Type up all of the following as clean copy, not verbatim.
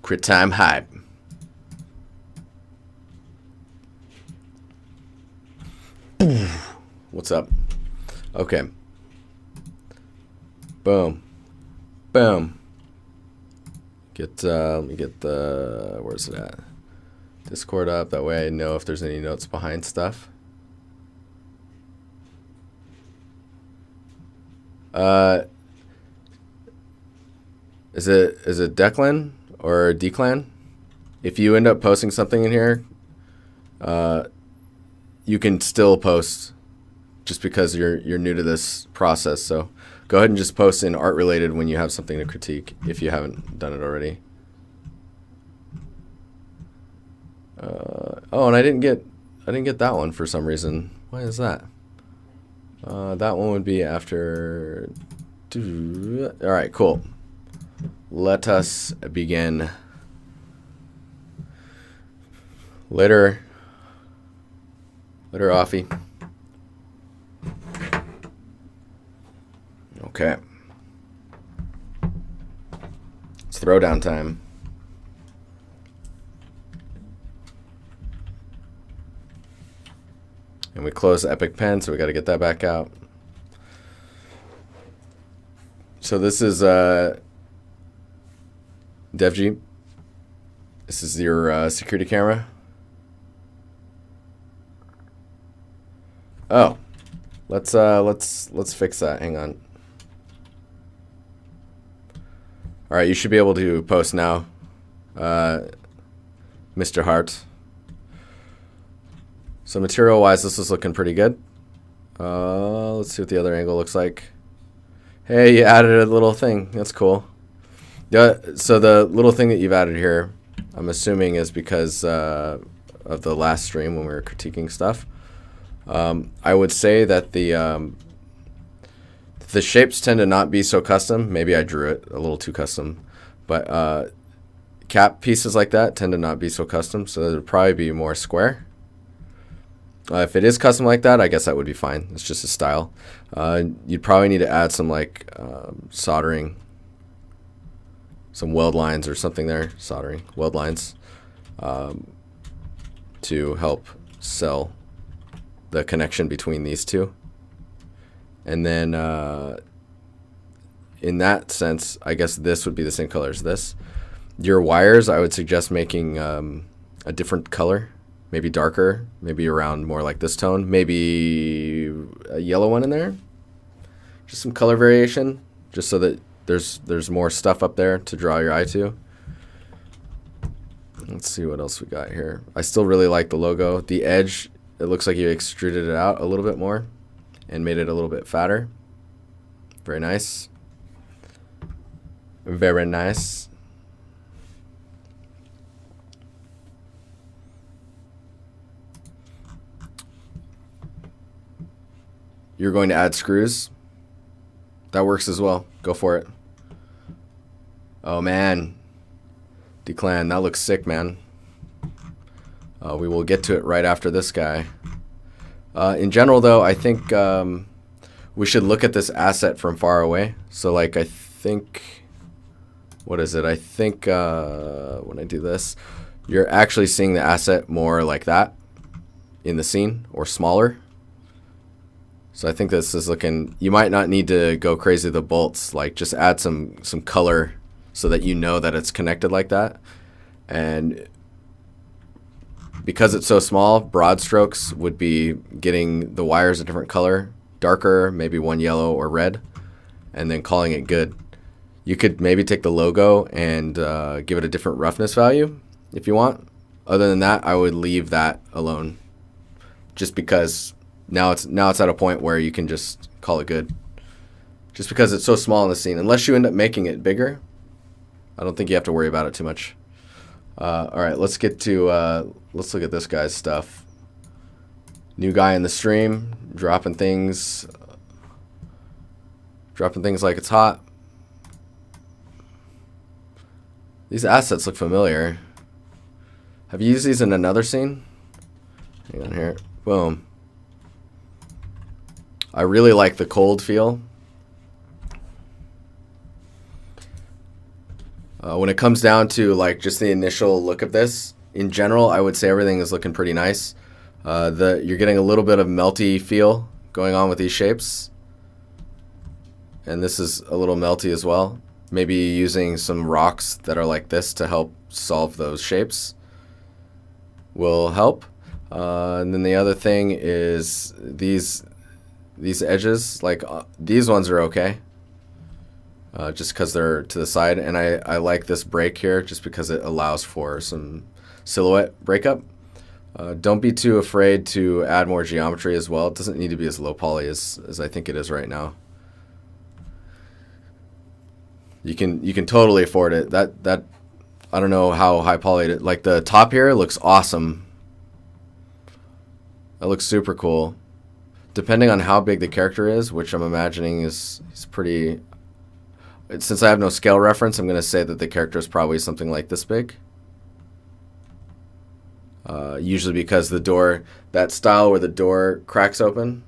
Crit time hype. What's up? Okay. Boom. Boom. Let me get the, where's it at? Discord up. That way I know if there's any notes behind stuff. Is it Declan or Declan? If you end up posting something in here, you can still post just because you're new to this process. So go ahead and just post in art related when you have something to critique if you haven't done it already. Oh, and I didn't get that one for some reason. Why is that? That one would be after. All right, cool. Let us begin. Later, offie. Okay. It's throwdown time. And we close Epic Pen, so we got to get that back out. So this is DevG. This is your security camera. Oh, let's fix that. Hang on. All right, you should be able to post now, Mr. Hart. So material-wise, this is looking pretty good. Let's see what the other angle looks like. Hey, you added a little thing. That's cool. Yeah. So the little thing that you've added here, I'm assuming, is because of the last stream when we were critiquing stuff. I would say that the shapes tend to not be so custom. Maybe I drew it a little too custom, but cap pieces like that tend to not be so custom. So it would probably be more square. If it is custom like that, I guess that would be fine. It's just a style. You'd probably need to add some like soldering, some weld lines or something there. Soldering, weld lines, to help sell the connection between these two. And then in that sense, I guess this would be the same color as this. Your wires, I would suggest making a different color. Maybe darker, maybe around more like this tone, maybe a yellow one in there. Just some color variation, just so that there's more stuff up there to draw your eye to. Let's see what else we got here. I still really like the logo. The edge, it looks like you extruded it out a little bit more and made it a little bit fatter. Very nice. Very nice. You're going to add screws. That works as well. Go for it. Oh, man. Declan, that looks sick, man. We will get to it right after this guy. In general, though, I think we should look at this asset from far away. So, like, I think... What is it? I think when I do this, you're actually seeing the asset more like that in the scene, or smaller. So I think this is looking, you might not need to go crazy with the bolts, like just add some color so that you know that it's connected like that. And because it's so small, broad strokes would be getting the wires a different color, darker, maybe one yellow or red, and then calling it good. You could maybe take the logo and give it a different roughness value if you want. Other than that, I would leave that alone, just because now it's at a point where you can just call it good. Just because it's so small in the scene. Unless you end up making it bigger, I don't think you have to worry about it too much. All right, let's get to, let's look at this guy's stuff. New guy in the stream, dropping things like it's hot. These assets look familiar. Have you used these in another scene? Hang on here. Boom. I really like the cold feel. When it comes down to like just the initial look of this, in general, I would say everything is looking pretty nice. You're getting a little bit of melty feel going on with these shapes. And this is a little melty as well. Maybe using some rocks that are like this to help solve those shapes will help. And then the other thing is these edges, like these ones are okay. Just because they're to the side. And I like this break here just because it allows for some silhouette breakup. Don't be too afraid to add more geometry as well. It doesn't need to be as low poly as I think it is right now. You can totally afford it. That I don't know how high poly it is. Like the top here looks awesome. That looks super cool. Depending on how big the character is, which I'm imagining is pretty. Since I have no scale reference, I'm going to say that the character is probably something like this big. Usually because the door, that style where the door cracks open.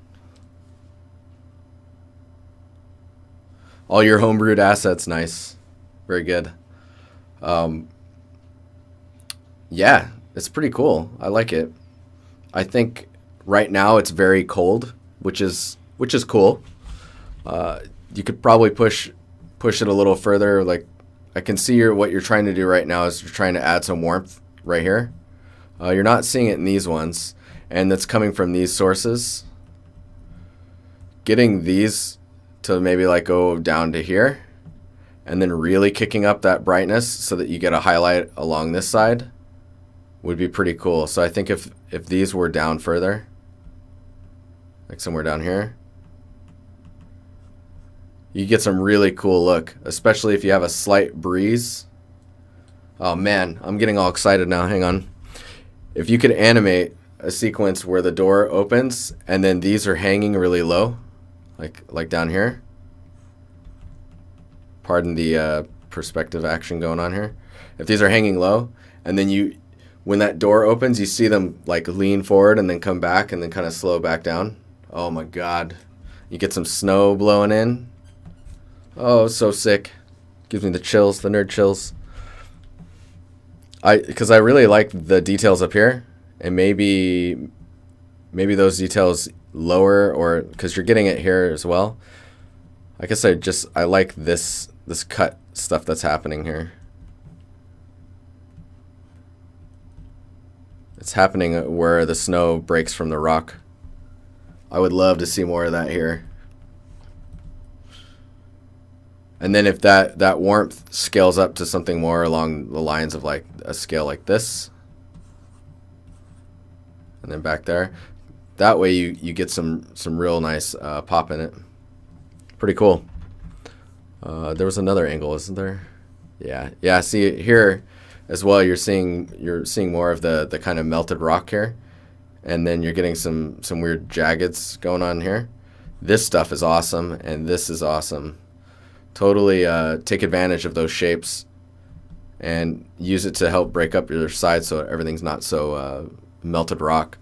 All your homebrewed assets, nice. Very good. Yeah, it's pretty cool. I like it. I think right now it's very cold, which is cool. You could probably push it a little further. Like I can see what you're trying to do right now is you're trying to add some warmth right here. You're not seeing it in these ones, and that's coming from these sources. Getting these to maybe like go down to here and then really kicking up that brightness so that you get a highlight along this side would be pretty cool. So I think if these were down further, like somewhere down here, you get some really cool look, especially if you have a slight breeze. Oh man, I'm getting all excited now. Hang on. If you could animate a sequence where the door opens and then these are hanging really low, like down here. Pardon the perspective action going on here. If these are hanging low and then when that door opens, you see them like lean forward and then come back and then kind of slow back down. Oh my God. You get some snow blowing in. Oh, so sick. Gives me the chills, the nerd chills. Because I really like the details up here, and maybe those details lower, or because you're getting it here as well. I guess I like this cut stuff that's happening here. It's happening where the snow breaks from the rock. I would love to see more of that here. And then if that warmth scales up to something more along the lines of like a scale like this, and then back there, that way you get some real nice pop in it. Pretty cool. There was another angle, isn't there? Yeah. See here as well. You're seeing more of the kind of melted rock here, and then you're getting some weird jaggeds going on here. This stuff is awesome, and this is awesome. Totally take advantage of those shapes and use it to help break up your side so everything's not so melted rock.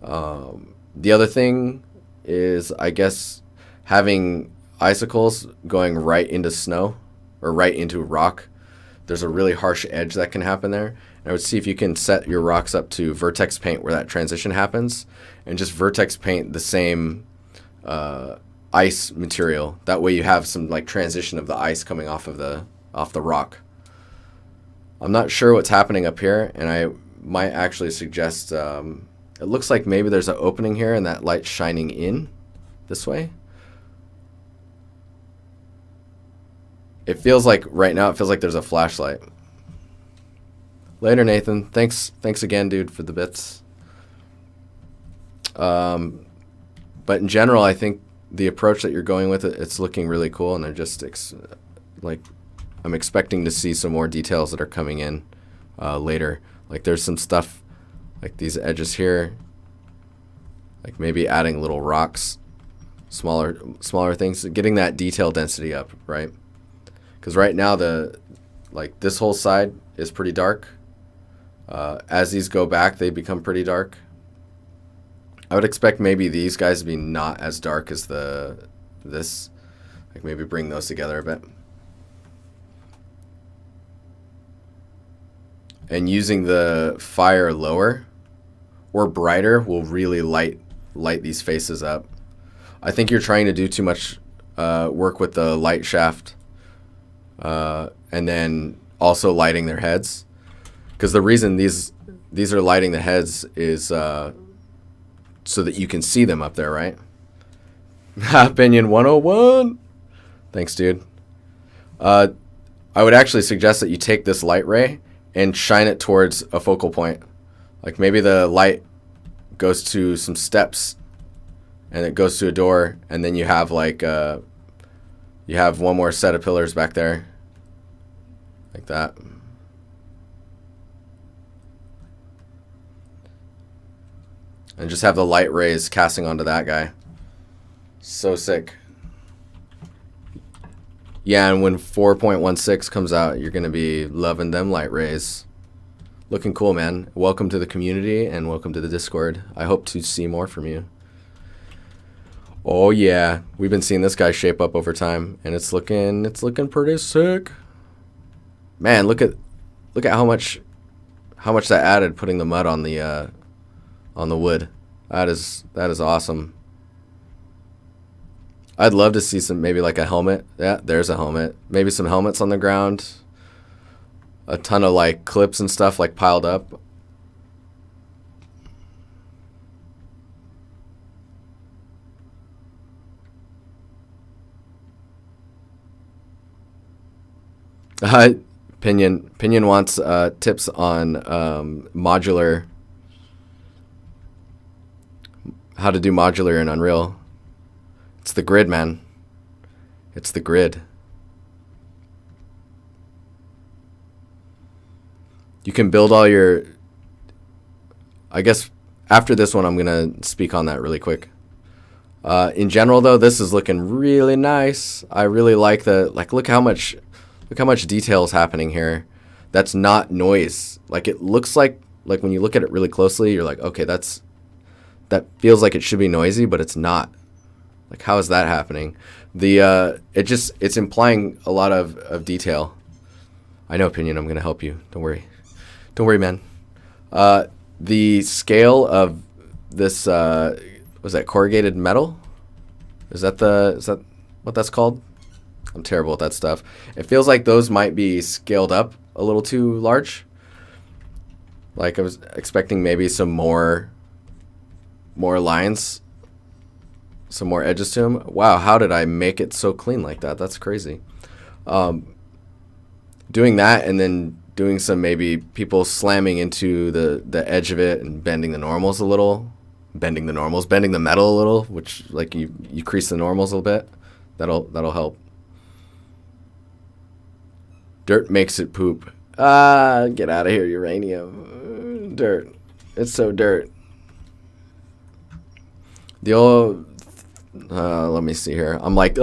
The other thing is, I guess, having icicles going right into snow or right into rock. There's a really harsh edge that can happen there. And I would see if you can set your rocks up to vertex paint where that transition happens, and just vertex paint the same ice material. That way you have some like transition of the ice coming off the rock. I'm not sure what's happening up here, and I might actually suggest it looks like maybe there's an opening here and that light's shining in this way. It feels like right now there's a flashlight. Later, Nathan. Thanks again, dude, for the bits. But in general, I think the approach that you're going with it's looking really cool, and I'm expecting to see some more details that are coming in later. Like there's some stuff like these edges here, like maybe adding little rocks, smaller things, getting that detail density up, right? Because right now this whole side is pretty dark. As these go back, they become pretty dark. I would expect maybe these guys to be not as dark as this. Like maybe bring those together a bit. and using the fire lower or brighter will really light these faces up. I think you're trying to do too much work with the light shaft, and then also lighting their heads. Because the reason these are lighting the heads is so that you can see them up there, right? Opinion 101. Thanks, dude. I would actually suggest that you take this light ray and shine it towards a focal point. Like maybe the light goes to some steps and it goes to a door, and then you have like you have one more set of pillars back there. Like that. And just have the light rays casting onto that guy. So sick. Yeah, and when 4.16 comes out, you're going to be loving them light rays. Looking cool, man. Welcome to the community and welcome to the Discord. I hope to see more from you. Oh yeah, we've been seeing this guy shape up over time, and it's looking pretty sick. Man, look at how much that added, putting the mud on the wood. That is awesome. I'd love to see some, maybe like a helmet. Yeah, there's a helmet. Maybe some helmets on the ground. A ton of like clips and stuff like piled up. Pinion wants tips on modular, how to do modular in Unreal. It's the grid, man. It's the grid. You can build all your... I guess after this one, I'm going to speak on that really quick. In general, though, this is looking really nice. I really like the... look how much detail is happening here. That's not noise. Like, it looks like when you look at it really closely, you're like, okay, that feels like it should be noisy, but it's not. Like, how is that happening? It's implying a lot of detail. I know, Opinion, I'm going to help you. Don't worry. Don't worry, man. The scale of this, was that corrugated metal? Is that what that's called? I'm terrible at that stuff. It feels like those might be scaled up a little too large. Like, I was expecting maybe some more lines, some more edges to them. Wow, how did I make it so clean like that? That's crazy. Doing that and then doing some maybe people slamming into the edge of it and bending the normals a little. Bending the metal a little, which like you crease the normals a little bit. That'll help. Dirt makes it poop. Get out of here, uranium. Dirt. It's so dirt. The old... let me see here. I'm like...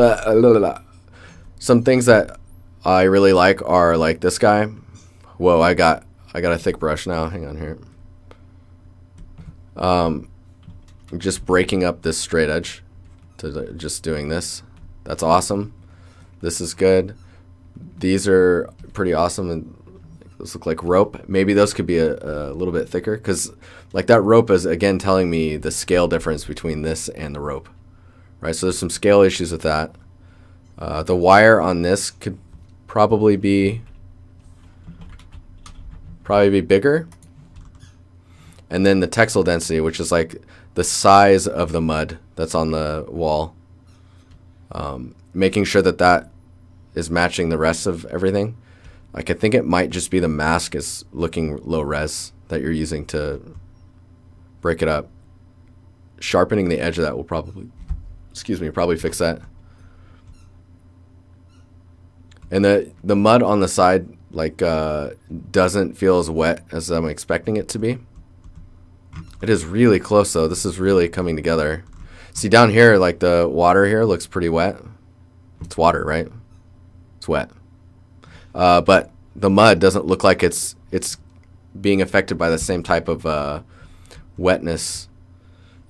Some things that I really like are like this guy. Whoa, I got a thick brush now. Hang on here. Just breaking up this straight edge to just doing this. That's awesome. This is good. These are pretty awesome, and those look like rope. Maybe those could be a little bit thicker, because like that rope is again telling me the scale difference between this and the rope, right? So there's some scale issues with that. The wire on this could probably be bigger, and then the textile density, which is like the size of the mud that's on the wall, making sure that is matching the rest of everything. Like, I think it might just be the mask is looking low res that you're using to break it up. Sharpening the edge of that will probably fix that. And the mud on the side like doesn't feel as wet as I'm expecting it to be. It is really close though. This is really coming together. See down here, like the water here looks pretty wet. It's water, right? It's wet. But the mud doesn't look like it's being affected by the same type of wetness.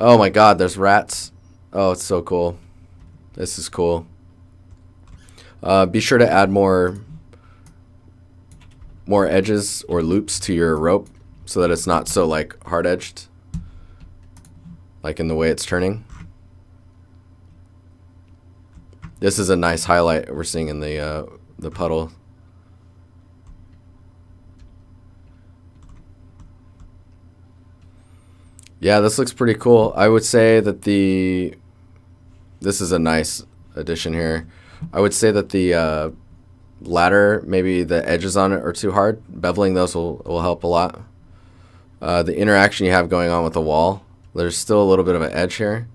Oh my god, there's rats. Oh, it's so cool. This is cool. Be sure to add more more edges or loops to your rope so that it's not so like hard edged, like in the way it's turning. This is a nice highlight we're seeing in the puddle. Yeah, this looks pretty cool. I would say that this is a nice addition here. I would say that the ladder, maybe the edges on it are too hard. Beveling those will help a lot. The interaction you have going on with the wall, there's still a little bit of an edge here.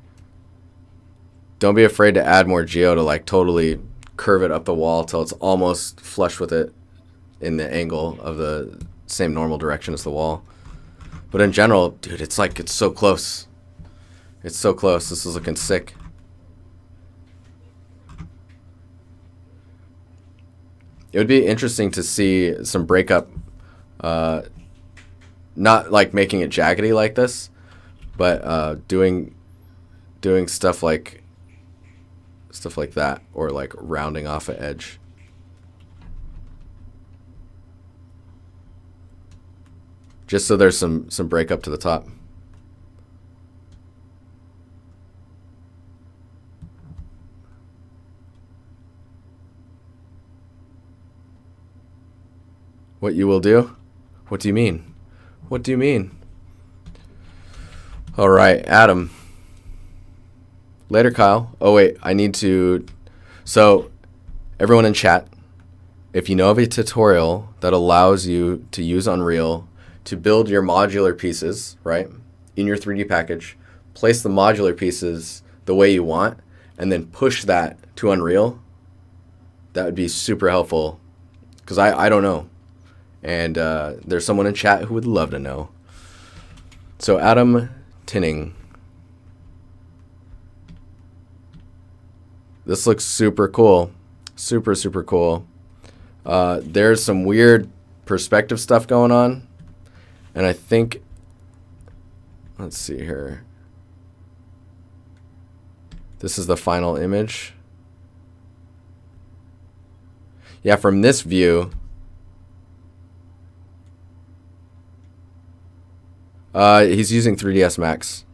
Don't be afraid to add more geo to like totally curve it up the wall till it's almost flush with it in the angle of the same normal direction as the wall. But in general, dude, it's like it's so close. It's so close. This is looking sick. It would be interesting to see some breakup, not like making it jaggedy like this, but doing stuff like that, or like rounding off an edge. Just so there's some breakup to the top. What you will do? What do you mean? What do you mean? All right, Adam. Later, Kyle. Oh, wait, I need to... So, everyone in chat, if you know of a tutorial that allows you to use Unreal to build your modular pieces, right, in your 3D package, place the modular pieces the way you want, and then push that to Unreal, that would be super helpful, because I don't know. And there's someone in chat who would love to know. So Adam Tinning. This looks super cool. Super, super cool. There's some weird perspective stuff going on. And I think, let's see here. This is the final image. Yeah, from this view, he's using 3ds Max.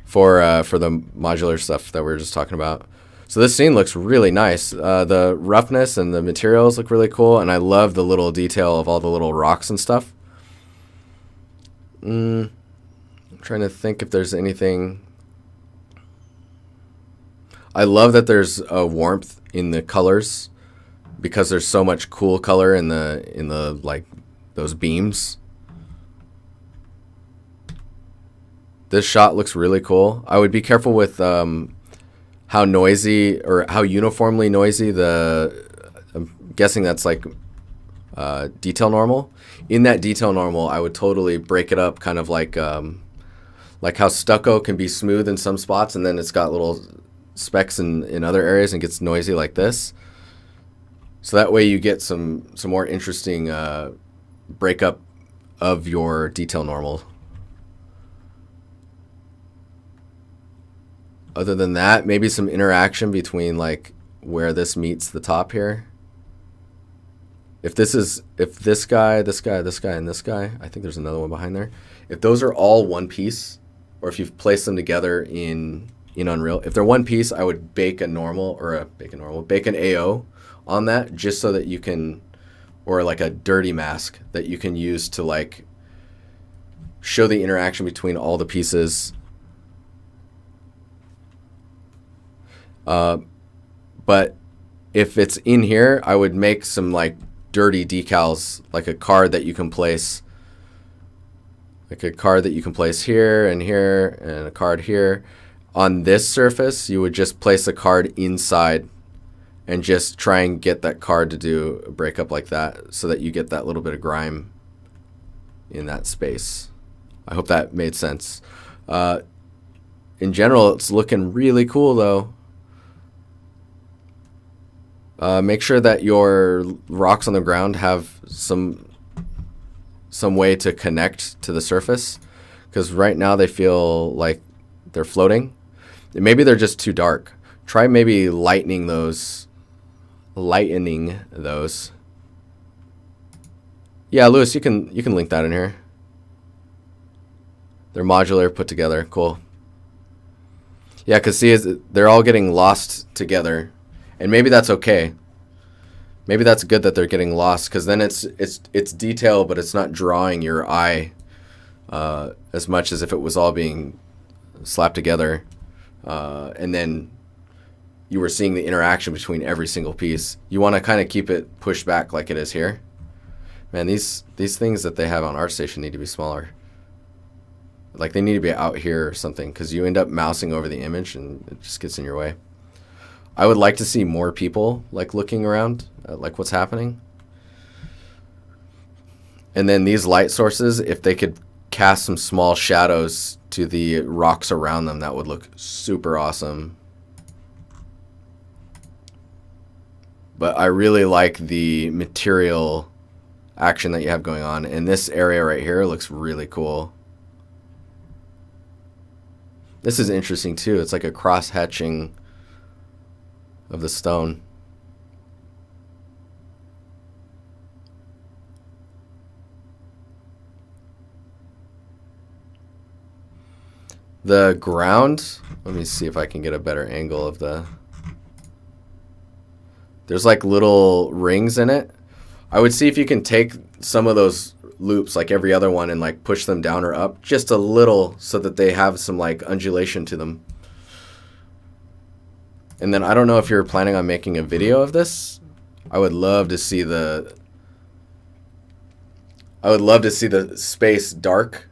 For the modular stuff that we were just talking about. So this scene looks really nice. The roughness and the materials look really cool, and I love the little detail of all the little rocks and stuff. I'm trying to think if there's anything. I love that there's a warmth in the colors, because there's so much cool color in the like those beams. This shot looks really cool. I would be careful with how noisy or how uniformly noisy I'm guessing that's like detail normal. In that detail normal, I would totally break it up, kind of like how stucco can be smooth in some spots and then it's got little specks in other areas and gets noisy like this. So that way you get some more interesting breakup of your detail normal. Other than that, maybe some interaction between like where this meets the top here. If this guy, this guy, this guy, and this guy, I think there's another one behind there. If those are all one piece, or if you've placed them together in Unreal, if they're one piece, I would bake an AO on that, just so that you can, or like a dirty mask that you can use to like show the interaction between all the pieces. But if it's in here, I would make some like dirty decals, like a card that you can place, here and here, and a card here. On this surface, you would just place a card inside and just try and get that card to do a breakup like that, so that you get that little bit of grime in that space. I hope that made sense. In general, it's looking really cool though. Make sure that your rocks on the ground have some way to connect to the surface, because right now they feel like they're floating. Maybe they're just too dark. Try maybe lightening those. Yeah, Lewis, you can link that in here. They're modular, put together. Cool. Yeah, because see, they're all getting lost together. And maybe that's okay. Maybe that's good that they're getting lost, because then it's detail, but it's not drawing your eye as much as if it was all being slapped together. And then you were seeing the interaction between every single piece. You want to kind of keep it pushed back like it is here. Man, these things that they have on Artstation need to be smaller. Like, they need to be out here or something, because you end up mousing over the image and it just gets in your way. I would like to see more people like looking around at like what's happening. And then these light sources, if they could cast some small shadows to the rocks around them, that would look super awesome. But I really like the material action that you have going on. And this area right here looks really cool. This is interesting too. It's like a cross-hatching of the stone. The ground, let me see if I can get a better angle of the... There's like little rings in it. I would see if you can take some of those loops like every other one and like push them down or up just a little so that they have some like undulation to them. And then I don't know if you're planning on making a video of this. I would love to see the space dark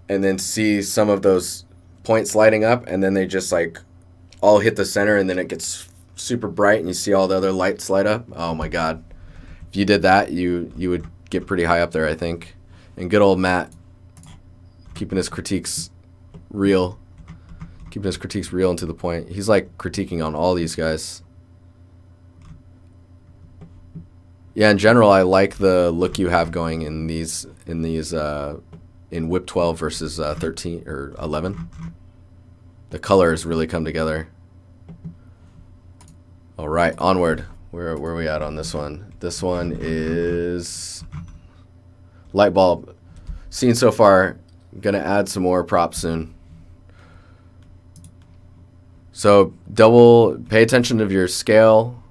and then see some of those points lighting up, and then they just like all hit the center, and then it gets super bright and you see all the other lights light up. Oh my god. If you did that, you would get pretty high up there, I think. And good old Matt, keeping his critiques real. Keeping his critiques real and to the point. He's like critiquing on all these guys. Yeah, in general, I like the look you have going in these in Whip 12 versus 13 or 11. The colors really come together. All right, onward. Where are we at on this one? This one is light bulb. Seen so far. I'm gonna add some more props soon. So pay attention to your scale.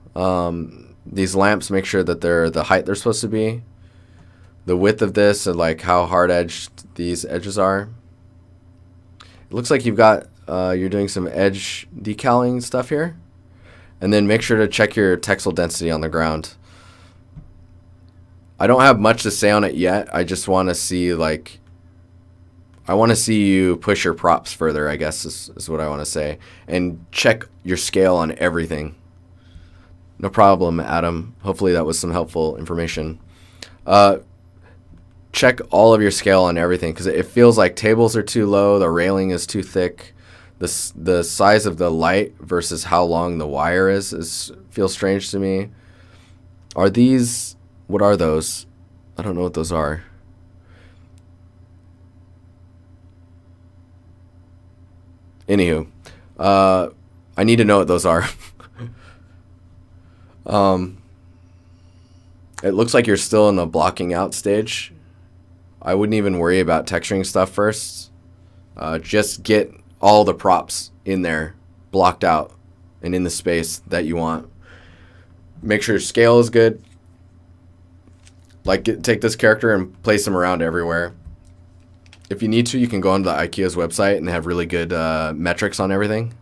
These lamps, make sure that they're the height they're supposed to be. The width of this and like how hard edged these edges are. It looks like you've got you're doing some edge decaling stuff here. And then make sure to check your texel density on the ground. I don't have much to say on it yet. I just want to see like, I want to see you push your props further, I guess is what I want to say. And check your scale on everything. No problem, Adam. Hopefully that was some helpful information. Check all of your scale on everything, because it feels like tables are too low, the railing is too thick. The size of the light versus how long the wire is feels strange to me. Are these, what are those? I don't know what those are. Anywho, I need to know what those are. It looks like you're still in the blocking out stage. I wouldn't even worry about texturing stuff first. Just get all the props in there, blocked out, and in the space that you want. Make sure your scale is good. Like, take this character and place him around everywhere. If you need to, you can go onto the IKEA's website and they have really good metrics on everything.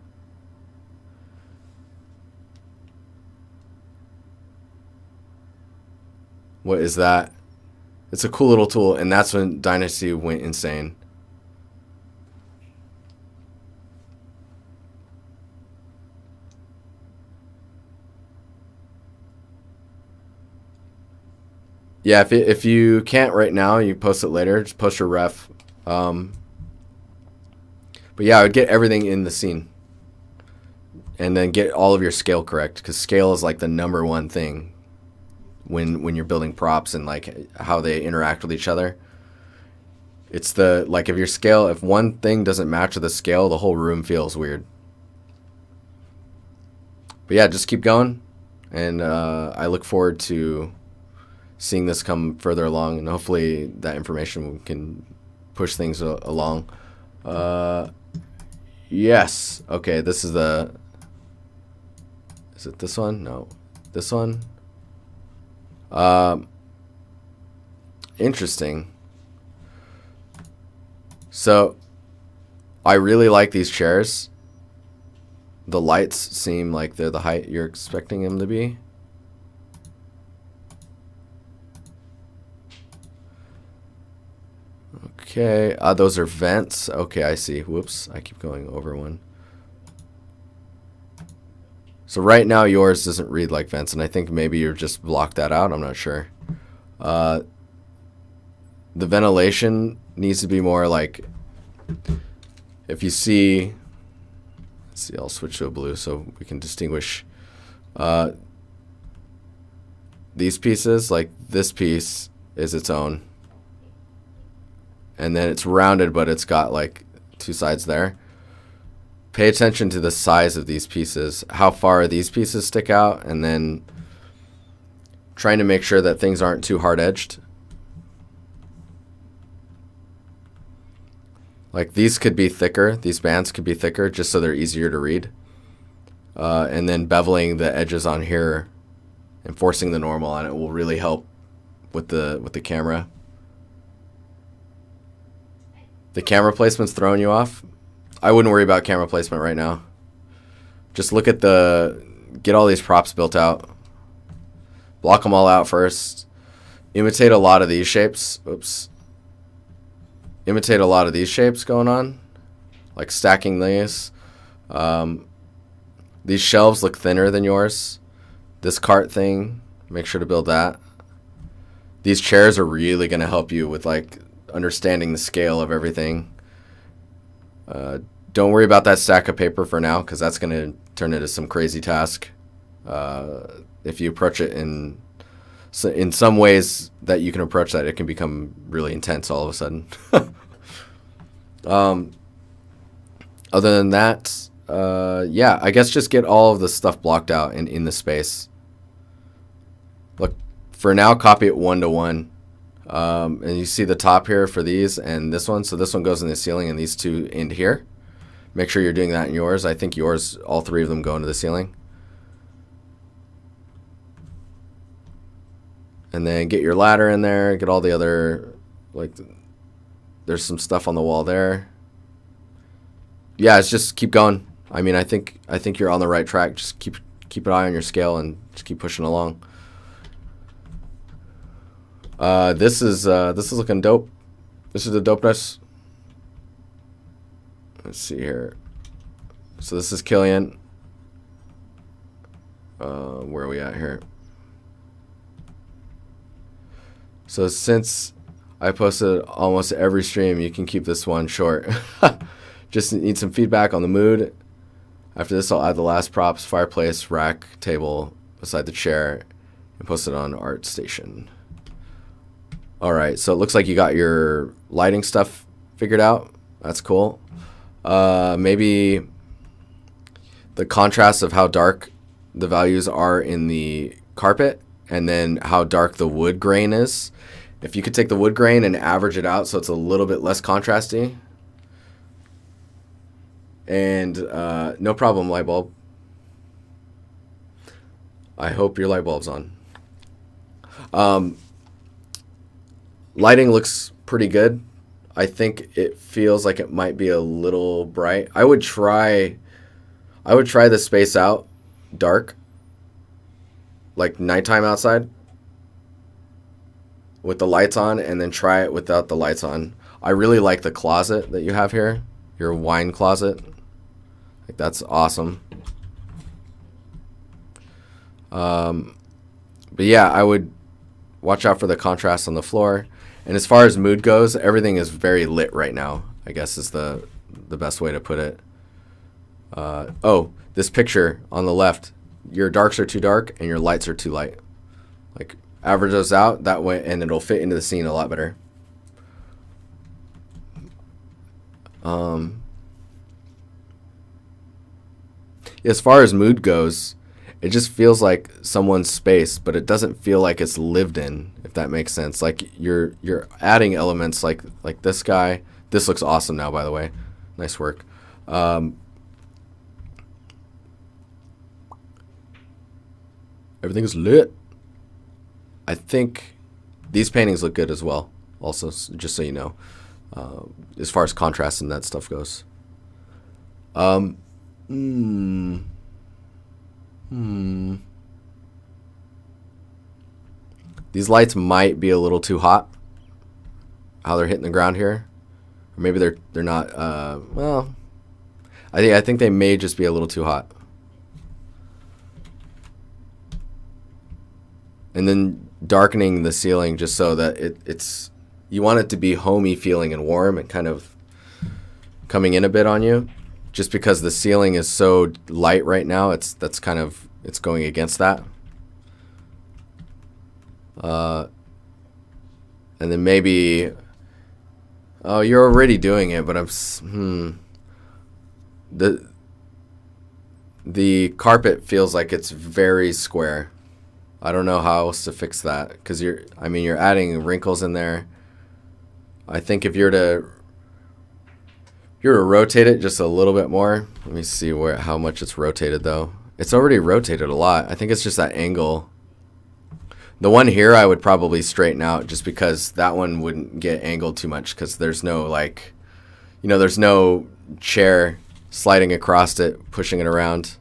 What is that? It's a cool little tool, and that's when DiNusty went insane. Yeah, if you can't right now, you post it later. Just post your ref. But yeah, I would get everything in the scene. And then get all of your scale correct, because scale is like the #1 thing when you're building props and like how they interact with each other. It's the, like, if your scale, if one thing doesn't match with the scale, the whole room feels weird. But yeah, just keep going, and I look forward to seeing this come further along, and hopefully that information can push things along. Yes. Okay, this is the... Is it this one? No. This one? Interesting. So, I really like these chairs. The lights seem like they're the height you're expecting them to be. Okay, those are vents. Okay, I see. Whoops, I keep going over one. So right now yours doesn't read like vents, and I think maybe you're just blocked that out. I'm not sure. The ventilation needs to be more like, if you see, let's see, I'll switch to a blue so we can distinguish these pieces. Like this piece is its own, and then it's rounded, but it's got like two sides there. Pay attention to the size of these pieces, how far these pieces stick out, and then trying to make sure that things aren't too hard-edged. Like these could be thicker, these bands could be thicker just so they're easier to read. And then beveling the edges on here and forcing the normal on it will really help with the camera. The camera placement's throwing you off. I wouldn't worry about camera placement right now. Just look at get all these props built out. Block them all out first. Imitate a lot of these shapes. Oops. Imitate a lot of these shapes going on. Like stacking these. These shelves look thinner than yours. This cart thing, make sure to build that. These chairs are really going to help you with like understanding the scale of everything. Don't worry about that stack of paper for now, because that's going to turn into some crazy task. If you approach it in some ways that you can approach that, it can become really intense all of a sudden. Other than that, yeah, I guess just get all of the stuff blocked out and in the space. Look, for now, copy it 1-to-1. And you see the top here for these and this one. So this one goes in the ceiling and these two end here. Make sure you're doing that in yours. I think yours, all three of them go into the ceiling. And then get your ladder in there. Get all the other, like, there's some stuff on the wall there. Yeah, it's just keep going. I mean, I think you're on the right track. Just keep an eye on your scale and just keep pushing along. This is looking dope. This is the dopeness. Let's see here. So this is Killian. Where are we at here? So since I posted almost every stream, you can keep this one short. Just need some feedback on the mood. After this, I'll add the last props, fireplace, rack, table beside the chair, and post it on Artstation. All right, so it looks like you got your lighting stuff figured out. That's cool. Maybe the contrast of how dark the values are in the carpet and then how dark the wood grain is. If you could take the wood grain and average it out so it's a little bit less contrasty. And no problem, light bulb. I hope your light bulb's on. Lighting looks pretty good. I think it feels like it might be a little bright. I would try the space out dark, like nighttime outside, with the lights on, and then try it without the lights on. I really like the closet that you have here, your wine closet. Like, that's awesome. But yeah, I would watch out for the contrast on the floor. And as far as mood goes, everything is very lit right now, I guess is the best way to put it. Oh, this picture on the left, your darks are too dark and your lights are too light. Like, average those out that way and it'll fit into the scene a lot better. As far as mood goes, It just feels like someone's space, but it doesn't feel like it's lived in, if that makes sense. Like you're adding elements like this guy. This looks awesome now, by the way. Nice work. Everything is lit. I think these paintings look good as well. Also, just so you know, as far as contrast and that stuff goes. These lights might be a little too hot. How they're hitting the ground here, or maybe they're not. Well, I think they may just be a little too hot. And then darkening the ceiling just so that it's you want it to be homey feeling and warm and kind of coming in a bit on you. Just because the ceiling is so light right now, it's going against that. And then maybe, oh, you're already doing it, but the carpet feels like it's very square. I don't know how else to fix that, because you're adding wrinkles in there. I think if you're to rotate it just a little bit more. Let me see how much it's rotated though. It's already rotated a lot. I think it's just that angle. The one here I would probably straighten out, just because that one wouldn't get angled too much, because there's no there's no chair sliding across it, pushing it around.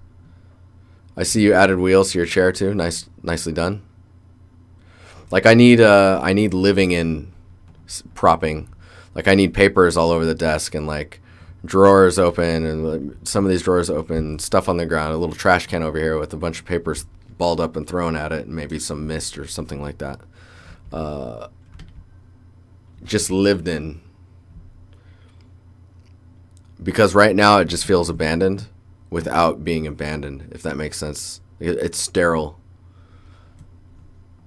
I see you added wheels to your chair too. Nicely done. Like I need living in propping. Like I need papers all over the desk, and like drawers open, and some of these drawers open, stuff on the ground, a little trash can over here with a bunch of papers balled up and thrown at it, and maybe some mist or something like that. Just lived in. Because right now it just feels abandoned without being abandoned, if that makes sense. It's sterile.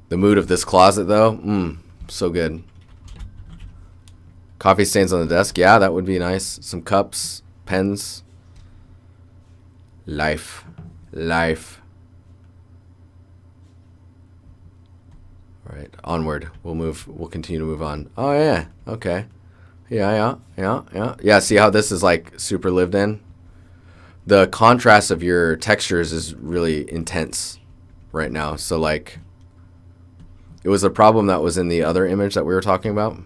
The mood of this closet though, so good. Coffee stains on the desk. Yeah, that would be nice. Some cups, pens. Life. All right, onward. We'll continue to move on. Oh yeah, okay. Yeah. See how this is like super lived in? The contrast of your textures is really intense right now. So like, it was a problem that was in the other image that we were talking about.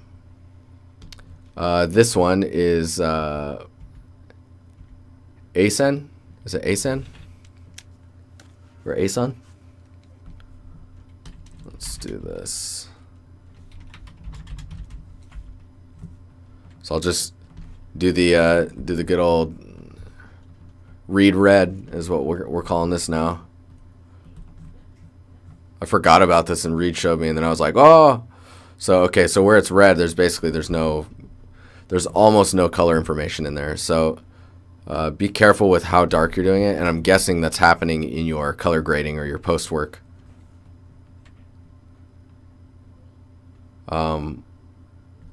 This one is ASEN. Is it ASEN? Or ASEN? Let's do this. So I'll just do the good old read red is what we're calling this now. I forgot about this and Reed showed me, and then I was like, oh. So okay, so where it's red, there's almost no color information in there. So be careful with how dark you're doing it, and I'm guessing that's happening in your color grading or your post work.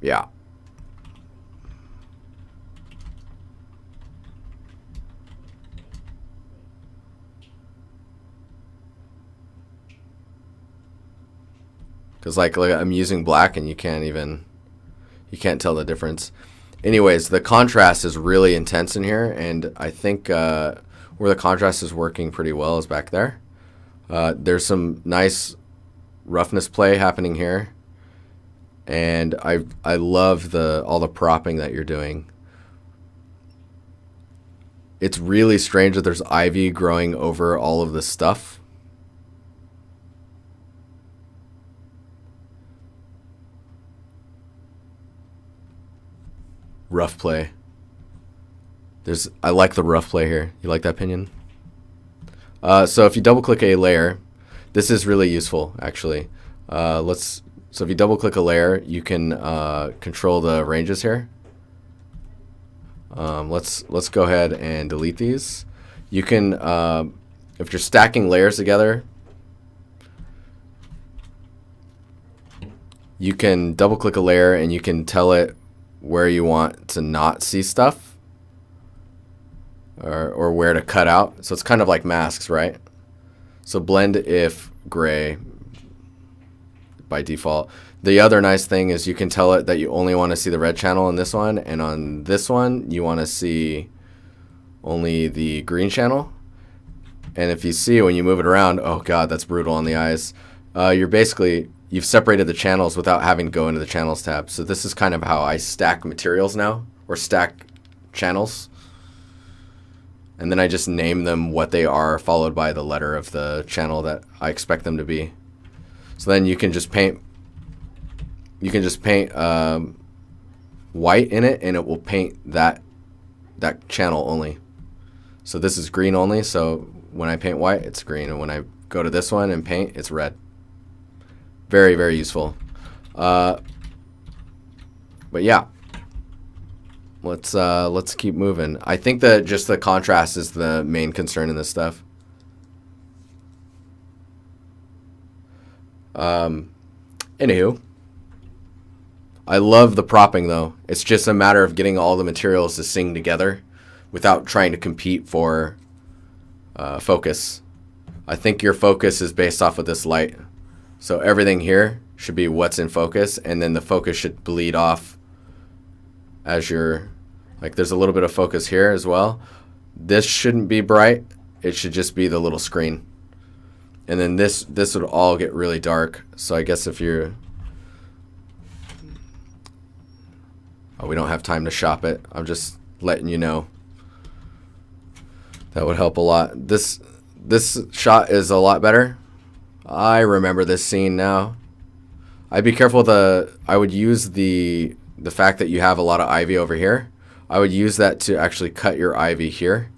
Yeah. Because like I'm using black and you can't tell the difference. Anyways, the contrast is really intense in here, and I think where the contrast is working pretty well is back there. There's some nice roughness play happening here, and I love all the propping that you're doing. It's really strange that there's ivy growing over all of this stuff. Rough play. I like the rough play here. You like that, Pinion? So if you double click a layer, this is really useful actually. So if you double click a layer, you can control the ranges here. Let's go ahead and delete these. You can, if you're stacking layers together, you can double click a layer and you can tell it where you want to not see stuff, or where to cut out. So it's kind of like masks, right? So blend if gray by default. The other nice thing is you can tell it that you only want to see the red channel on this one, and on this one you want to see only the green channel. And if you see when you move it around, oh god, that's brutal on the eyes. You've separated the channels without having to go into the channels tab. So this is kind of how I stack materials now, or stack channels. And then I just name them what they are, followed by the letter of the channel that I expect them to be. So then you can just paint white in it, and it will paint that channel only. So this is green only, so when I paint white, it's green, and when I go to this one and paint, it's red. Very, very useful. But yeah, let's keep moving. I think that just the contrast is the main concern in this stuff. Anywho, I love the propping though. It's just a matter of getting all the materials to sing together without trying to compete for focus. I think your focus is based off of this light. So everything here should be what's in focus, and then the focus should bleed off as you're, like there's a little bit of focus here as well. This shouldn't be bright. It should just be the little screen. And then this would all get really dark. So I guess if you're, oh, we don't have time to shop it. I'm just letting you know. That would help a lot. This shot is a lot better. I remember this scene now. I'd be careful I would use the fact that you have a lot of ivy over here. I would use that to actually cut your ivy here.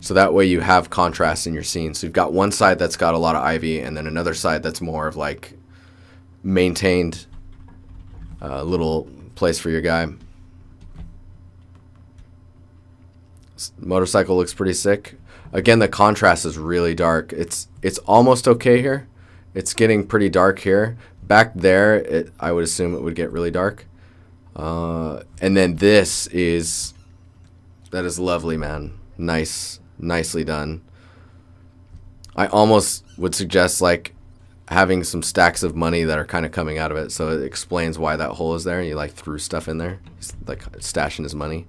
So that way you have contrast in your scene. So you've got one side that's got a lot of ivy, and then another side that's more of like maintained little place for your guy. Motorcycle looks pretty sick. Again, the contrast is really dark. It's almost okay here. It's getting pretty dark here. Back there, I would assume it would get really dark. And then that is lovely, man. Nicely done. I almost would suggest like having some stacks of money that are kind of coming out of it, so it explains why that hole is there. And you like threw stuff in there. He's like stashing his money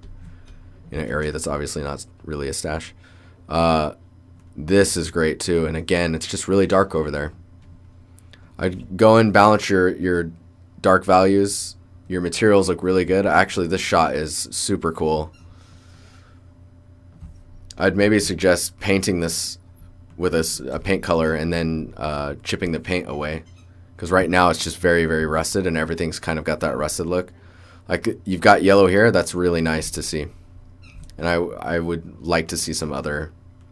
in an area that's obviously not really a stash. This is great too, and again, it's just really dark over there. I'd go and balance your dark values. Your materials look really good. Actually, this shot is super cool. I'd maybe suggest painting this with a paint color and then chipping the paint away, because right now it's just very, very rusted, and everything's kind of got that rusted look. Like you've got yellow here. That's really nice to see. And I would like to see some other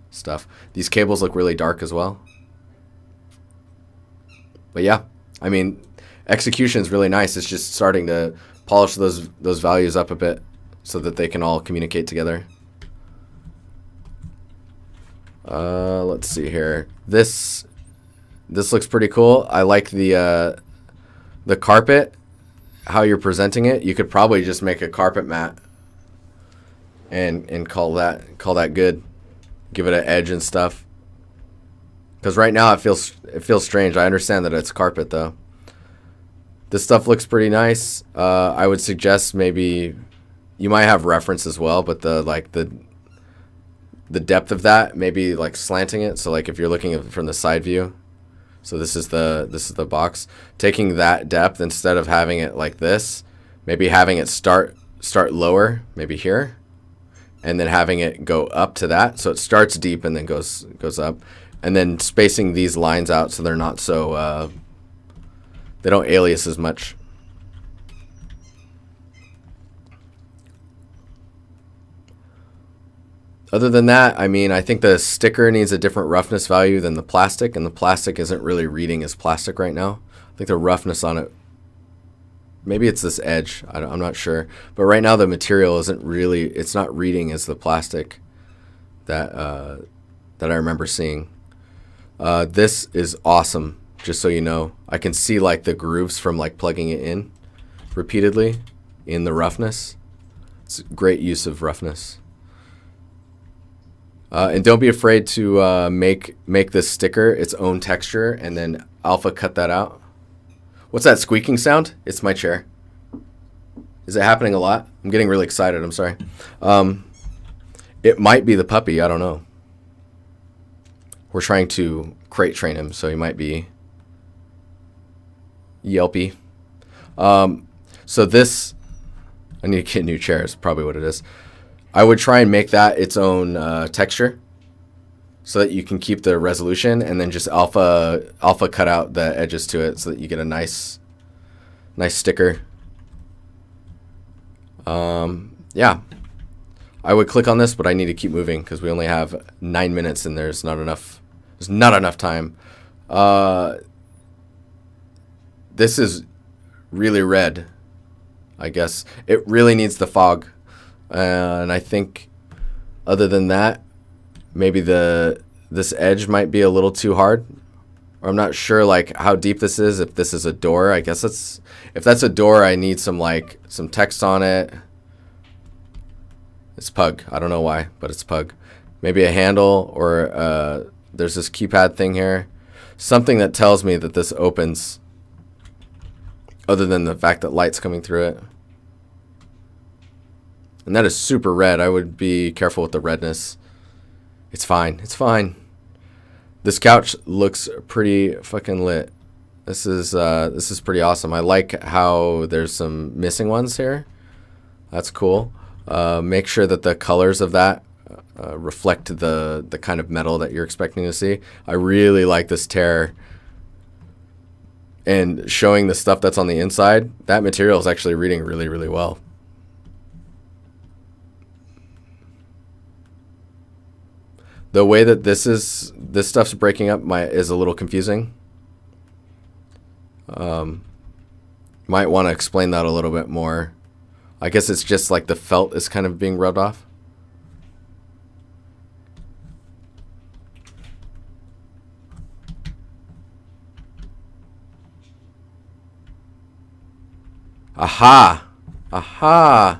stuff. These cables look really dark as well. But yeah, I mean, execution is really nice. It's just starting to polish those values up a bit so that they can all communicate together. Let's see here. This looks pretty cool. I like the carpet, how you're presenting it. You could probably just make a carpet mat and call that good. Give it an edge and stuff. Because right now it feels strange. I understand that it's carpet though. This stuff looks pretty nice. I would suggest maybe you might have reference as well, but the depth of that, maybe like slanting it. So like if you're looking at it from the side view, so this is the box, taking that depth instead of having it like this, maybe having it start lower, maybe here, and then having it go up to that. So it starts deep and then goes up, and then spacing these lines out so they're not so they don't alias as much. Other than that, I mean, I think the sticker needs a different roughness value than the plastic, and the plastic isn't really reading as plastic right now. I think the roughness on it, maybe it's this edge, I'm not sure. But right now the material it's not reading as the plastic that I remember seeing. This is awesome, just so you know. I can see like the grooves from like plugging it in repeatedly in the roughness. It's a great use of roughness. And don't be afraid to make this sticker its own texture and then alpha cut that out. What's that squeaking sound? It's my chair. Is it happening a lot? I'm getting really excited. I'm sorry. It might be the puppy. I don't know. We're trying to crate train him, so he might be yelpy. So this, I need to get new chairs, probably what it is. I would try and make that its own texture so that you can keep the resolution, and then just alpha cut out the edges to it so that you get a nice sticker. Yeah, I would click on this, but I need to keep moving because we only have 9 minutes and there's not enough time. This is really red. I guess it really needs the fog. And I think other than that, maybe this edge might be a little too hard. Or I'm not sure like how deep this is, if this is a door. I guess if that's a door, I need some text on it. It's pug. I don't know why, but it's pug. Maybe a handle, or there's this keypad thing here. Something that tells me that this opens, other than the fact that light's coming through it. And that is super red. I would be careful with the redness. It's fine. It's fine. This couch looks pretty fucking lit. This is pretty awesome. I like how there's some missing ones here. That's cool. Make sure that the colors of that reflect the kind of metal that you're expecting to see. I really like this tear. And showing the stuff that's on the inside, that material is actually reading really, really well. The way that this stuff's breaking up is a little confusing. Might want to explain that a little bit more. I guess it's just like the felt is kind of being rubbed off. Aha! Aha!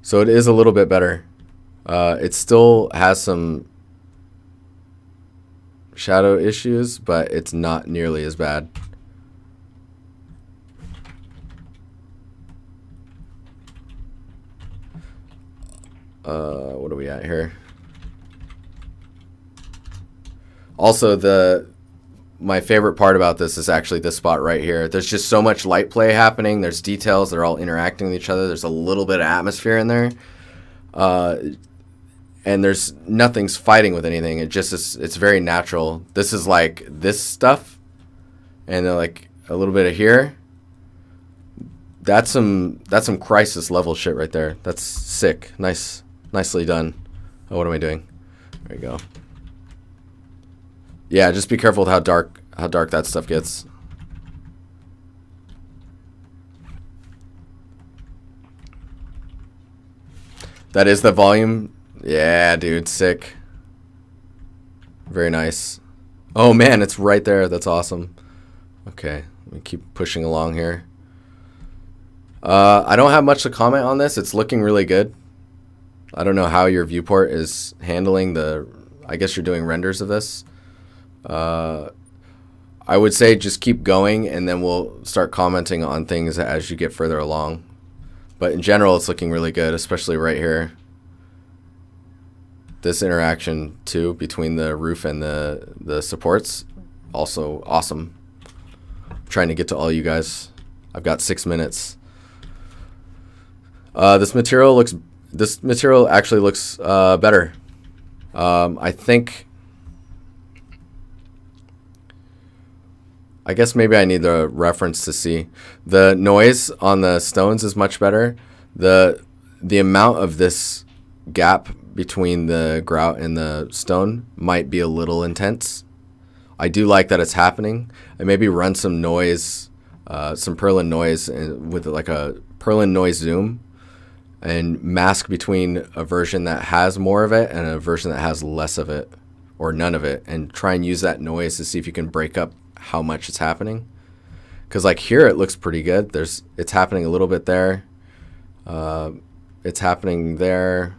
So it is a little bit better. It still has some shadow issues, but it's not nearly as bad. What are we at here? Also, my favorite part about this is actually this spot right here. There's just so much light play happening. There's details. They're all interacting with each other. There's a little bit of atmosphere in there. And there's nothing's fighting with anything. It just is, it's very natural. This is like this stuff. And then like a little bit of here. That's some crisis level shit right there. That's sick. Nicely done. Oh, what am I doing? There you go. Yeah, just be careful with how dark that stuff gets. That is the volume. Yeah, dude, sick. Very nice. Oh man, it's right there. That's awesome. Okay, let me keep pushing along here. I don't have much to comment on this. It's looking really good. I don't know how your viewport is handling I guess you're doing renders of this. I would say just keep going, and then we'll start commenting on things as you get further along. But in general, it's looking really good, especially right here. This interaction too between the roof and the supports, also awesome. I'm trying to get to all you guys. I've got 6 minutes. This material actually looks better. I guess maybe I need the reference to see. The noise on the stones is much better. The amount of this gap between the grout and the stone might be a little intense. I do like that it's happening. I maybe run some noise, some Perlin noise with like a Perlin noise zoom, and mask between a version that has more of it and a version that has less of it or none of it, and try and use that noise to see if you can break up how much it's happening. Because like here it looks pretty good. It's happening a little bit there. It's happening there.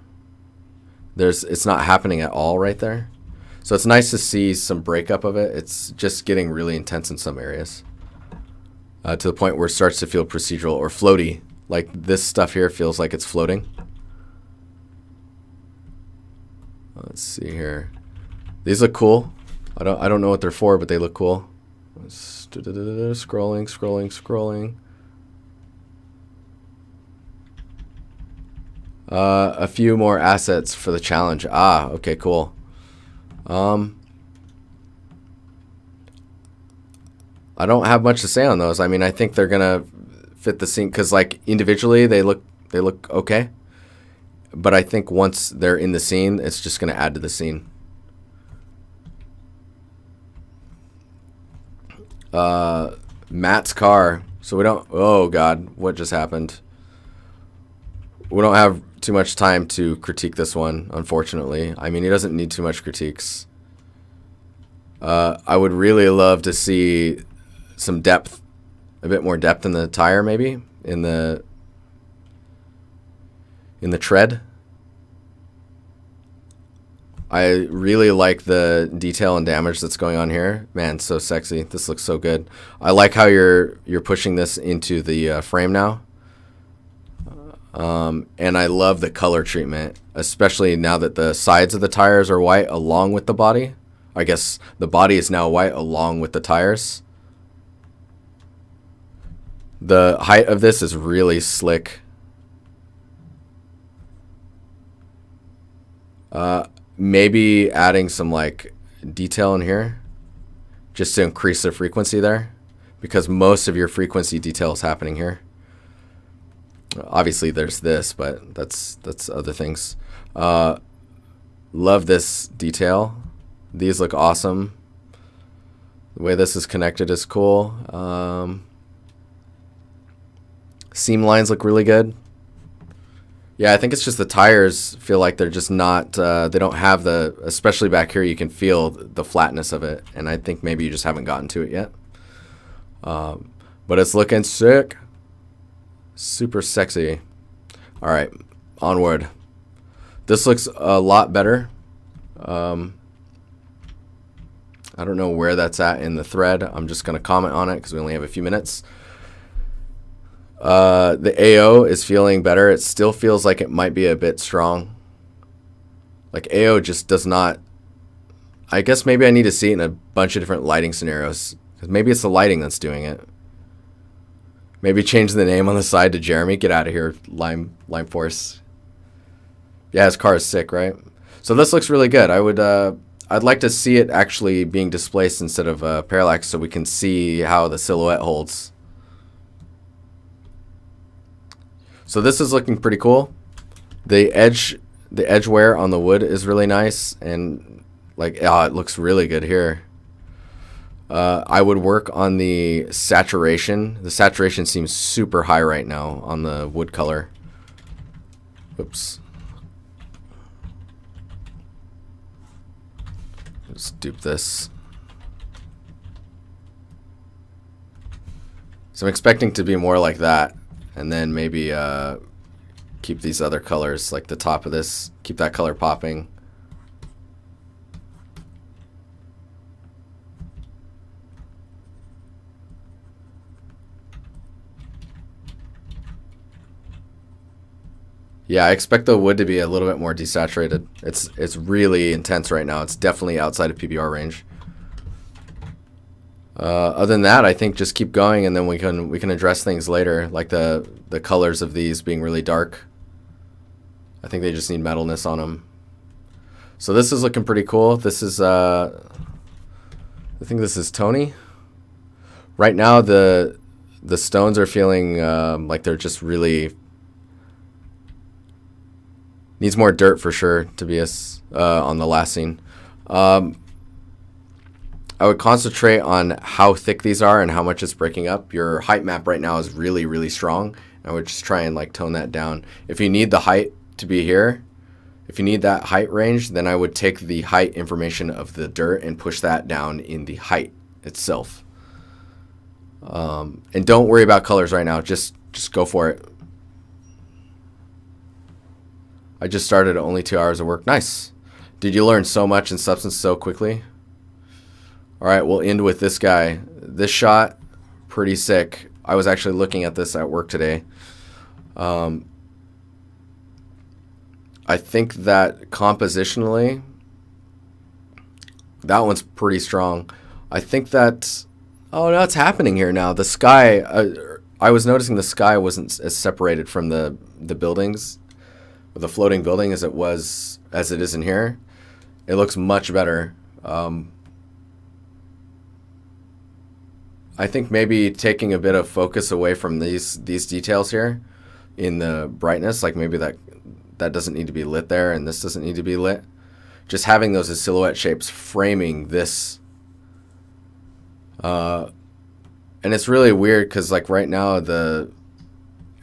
It's not happening at all right there. So it's nice to see some breakup of it. It's just getting really intense in some areas. To the point where it starts to feel procedural or floaty. Like this stuff here feels like it's floating. Let's see here. These look cool. I don't know what they're for, but they look cool. Scrolling. A few more assets for the challenge. Okay, cool. I don't have much to say on those. I mean, I think they're gonna fit the scene because, like, individually they look okay, but I think once they're in the scene, it's just gonna add to the scene. Matt's car. So we don't. Oh God, what just happened? We don't have too much time to critique this one, unfortunately. I mean, he doesn't need too much critiques. I would really love to see some depth, a bit more depth in the tire, maybe in the tread. I really like the detail and damage that's going on here. Man, so sexy. This looks so good. I like how you're pushing this into the frame now. And I love the color treatment, especially now that the sides of the tires are white along with the body. I guess the body is now white along with the tires. The height of this is really slick. Maybe adding some like detail in here just to increase the frequency there, because most of your frequency detail is happening here. Obviously there's this, but that's other things. Love this detail. These look awesome. The way this is connected is cool. Seam lines look really good. Yeah, I think it's just the tires feel like they're just not, they don't have the, especially back here, you can feel the flatness of it. And I think maybe you just haven't gotten to it yet. But it's looking sick. Super sexy. All right, onward. This looks a lot better. I don't know where that's at in the thread. I'm just going to comment on it because we only have a few minutes. The AO is feeling better. It still feels like it might be a bit strong. Like AO just does not. I guess maybe I need to see it in a bunch of different lighting scenarios. Because maybe it's the lighting that's doing it. Maybe change the name on the side to Jeremy. Get out of here, Lime Force. Yeah, his car is sick, right? So this looks really good. I'd like to see it actually being displaced instead of parallax, so we can see how the silhouette holds. So this is looking pretty cool. The edge wear on the wood is really nice, and like, it looks really good here. I would work on the saturation. The saturation seems super high right now on the wood color. Oops. Let's dupe this. So I'm expecting to be more like that. And then maybe keep these other colors, like the top of this, keep that color popping. Yeah, I expect the wood to be a little bit more desaturated. It's really intense right now. It's definitely outside of PBR range. Other than that, I think just keep going, and then we can address things later, like the colors of these being really dark. I think they just need metalness on them. So this is looking pretty cool. This is I think this is Tony. Right now the stones are feeling like they're just really needs more dirt for sure to be on the last scene. I would concentrate on how thick these are and how much it's breaking up. Your height map right now is really, really strong, I would just try and like tone that down. If you need the height to be here, if you need that height range, then I would take the height information of the dirt and push that down in the height itself. And don't worry about colors right now. Just go for it. I just started only 2 hours of work. Nice. Did you learn so much in Substance so quickly? All right, we'll end with this guy. This shot, pretty sick. I was actually looking at this at work today. I think that compositionally, that one's pretty strong. I think that, oh, no, it's happening here now. The sky, I was noticing the sky wasn't as separated from the buildings, the floating building as it is in here. It looks much better. I think maybe taking a bit of focus away from these details here in the brightness, like maybe that doesn't need to be lit there and this doesn't need to be lit. Just having those as silhouette shapes framing this. And it's really weird because like right now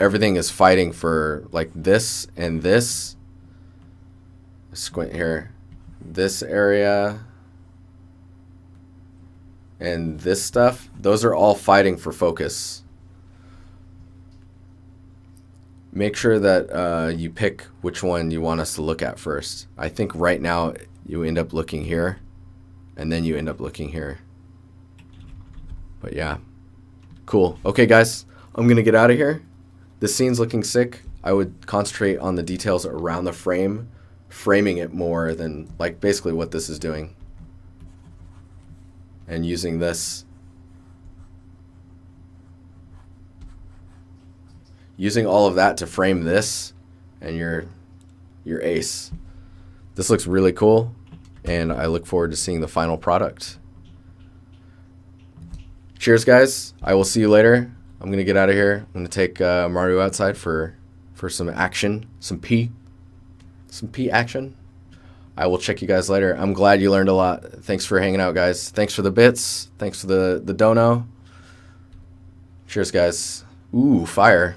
everything is fighting for like this and this. Squint here. This area and this stuff, those are all fighting for focus. Make sure that you pick which one you want us to look at first. I think right now you end up looking here and then you end up looking here. But yeah, cool. Okay guys, I'm gonna get out of here. The scene's looking sick. I would concentrate on the details around the frame, framing it more than like basically what this is doing. And using this. Using all of that to frame this and your ace. This looks really cool and I look forward to seeing the final product. Cheers guys. I will see you later. I'm gonna get out of here. I'm gonna take Mario outside for some action, some pee action. I will check you guys later. I'm glad you learned a lot. Thanks for hanging out, guys. Thanks for the bits. Thanks for the dono. Cheers, guys. Ooh, fire.